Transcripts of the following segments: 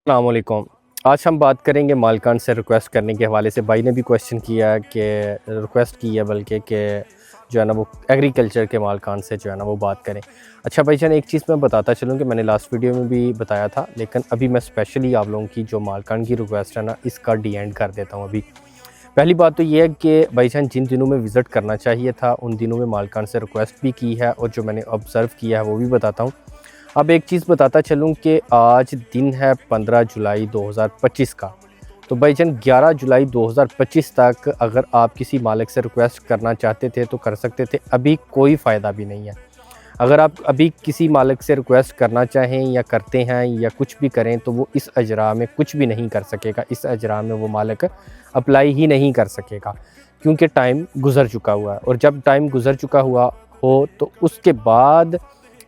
अस्सलामुअलैकुम। आज हम बात करेंगे मालकान से रिक्वेस्ट करने के हवाले से। भाई ने भी क्वेश्चन किया कि रिक्वेस्ट की है, बल्कि कि जो है ना वो एग्रीकल्चर के मालकान से जो है ना वो बात करें। अच्छा भाईजान, एक चीज़ मैं बताता चलूँ कि मैंने लास्ट वीडियो में भी बताया था, लेकिन अभी मैं स्पेशली आप लोगों की जो मालकान की रिक्वेस्ट है ना, इसका डी एंड कर देता हूँ अभी। पहली बात तो ये है कि भाईजान जिन दिनों में विज़िट करना चाहिए था उन दिनों में मालकान से रिक्वेस्ट भी की है, और जो मैंने ऑब्ज़र्व किया है वो भी बताता हूँ। अब एक चीज़ बताता चलूँ कि आज दिन है 15 जुलाई 2025 का। तो भाईजान 11 जुलाई 2025 तक अगर आप किसी मालिक से रिक्वेस्ट करना चाहते थे तो कर सकते थे, अभी कोई फ़ायदा भी नहीं है। अगर आप अभी किसी मालिक से रिक्वेस्ट करना चाहें या करते हैं या कुछ भी करें तो वो इस अजरा में कुछ भी नहीं कर सकेगा, इस अजरा में वो मालिक अप्लाई ही नहीं कर सकेगा, क्योंकि टाइम गुज़र चुका हुआ है। और जब टाइम गुज़र चुका हुआ हो तो उसके बाद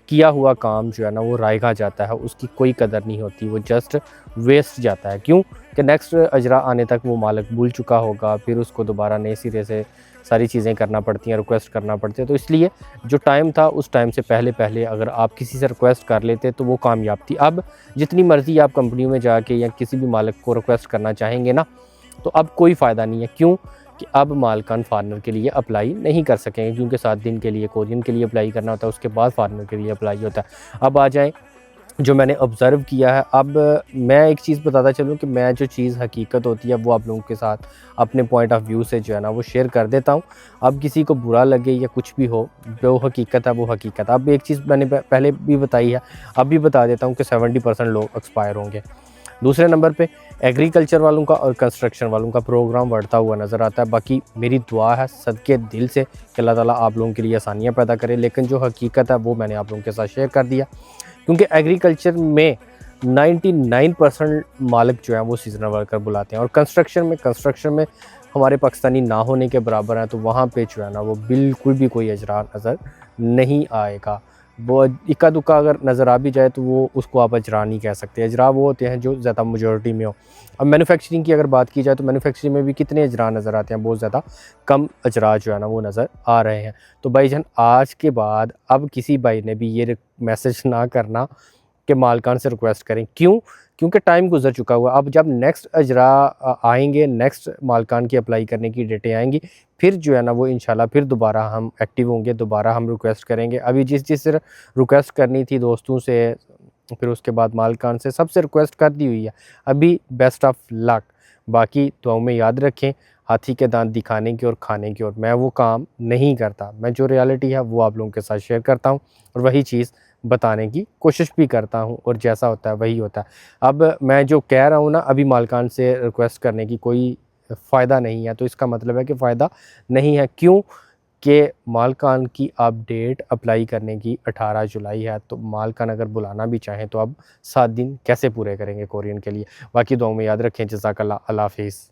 किया हुआ काम जो है ना वो रायगा जाता है, उसकी कोई कदर नहीं होती, वो जस्ट वेस्ट जाता है। क्यों कि नेक्स्ट अजरा आने तक वो मालिक भूल चुका होगा, फिर उसको दोबारा नए सिरे से सारी चीज़ें करना पड़ती हैं, रिक्वेस्ट करना पड़ती है। तो इसलिए जो टाइम था उस टाइम से पहले पहले अगर आप किसी से रिक्वेस्ट कर लेते तो वो कामयाब थी। अब जितनी मर्ज़ी आप कंपनियों में जाके या किसी भी मालिक को रिक्वेस्ट करना चाहेंगे ना, तो अब कोई फ़ायदा नहीं है। क्यों कि अब मालकान फार्मर के लिए अप्लाई नहीं कर सकेंगे, क्योंकि 7 दिन के लिए कोरियन के लिए अप्लाई करना होता है, उसके बाद फार्मर के लिए अप्लाई होता है। अब आ जाएँ जो मैंने ऑब्ज़र्व किया है। अब मैं एक चीज़ बताता चलूँ कि मैं जो चीज़ हकीकत होती है वो आप लोगों के साथ अपने पॉइंट ऑफ व्यू से जो है ना वो शेयर कर देता हूँ। अब किसी को बुरा लगे या कुछ भी हो, जो हकीकत है वो हकीकत है। अब एक चीज़ मैंने पहले भी बताई है, अब भी बता देता हूँ कि 70% लोग एक्सपायर होंगे। दूसरे नंबर पे एग्रीकल्चर वालों का और कंस्ट्रक्शन वालों का प्रोग्राम बढ़ता हुआ नज़र आता है। बाकी मेरी दुआ है सदके दिल से कि अल्लाह ताला आप लोगों के लिए आसानियाँ पैदा करे, लेकिन जो हकीकत है वो मैंने आप लोगों के साथ शेयर कर दिया। क्योंकि एग्रीकल्चर में 99% मालिक जो हैं वो सीज़नल वर्कर बुलाते हैं, और कंस्ट्रक्शन में हमारे पाकिस्तानी ना होने के बराबर हैं, तो वहाँ पे जो है ना वो बिल्कुल भी कोई अजरा नज़र नहीं आएगा। वो इक्का दुक्का अगर नज़र आ भी जाए तो वो उसको आप अजरा नहीं कह सकते। अजरा वो होते हैं जो ज़्यादा मेजॉरिटी में हो। अब मैन्युफैक्चरिंग की अगर बात की जाए तो मैन्युफैक्चरिंग में भी कितने अजरा नज़र आते हैं, बहुत ज़्यादा कम अजरा जो है ना वो नज़र आ रहे हैं। तो भाईजान आज के बाद अब किसी भाई ने भी ये मैसेज ना करना कि मालकान से रिक्वेस्ट करें। क्यों? क्योंकि टाइम गुज़र चुका हुआ है। अब जब नेक्स्ट अजरा आएँगे, नेक्स्ट मालकान की अप्लाई करने की डेटें आएँगी, फिर जो है ना वो इंशाल्लाह फिर दोबारा हम एक्टिव होंगे, दोबारा हम रिक्वेस्ट करेंगे। अभी जिस रिक्वेस्ट करनी थी दोस्तों से, फिर उसके बाद मालकान से, सबसे रिक्वेस्ट कर दी हुई है। अभी बेस्ट ऑफ लक। बाकी दुआओं में याद रखें, हाथी के दाँत दिखाने की और खाने की, और मैं वो काम नहीं करता। मैं जो रियलिटी है वो आप लोगों के साथ शेयर करता हूँ और वही चीज़ बताने की कोशिश भी करता हूँ, और जैसा होता है वही होता है। अब मैं जो कह रहा हूँ ना, अभी मालकान से रिक्वेस्ट करने की कोई फ़ायदा नहीं है, तो इसका मतलब है कि फ़ायदा नहीं है। क्यों कि मालकान की अब डेट अप्लाई करने की 18 जुलाई है, तो मालकान अगर बुलाना भी चाहें तो अब 7 दिन कैसे पूरे करेंगे कोरियन के लिए। बाकी दुआओं में याद रखें। जज़ाकल्लाह। अल्लाह हाफ़िज़।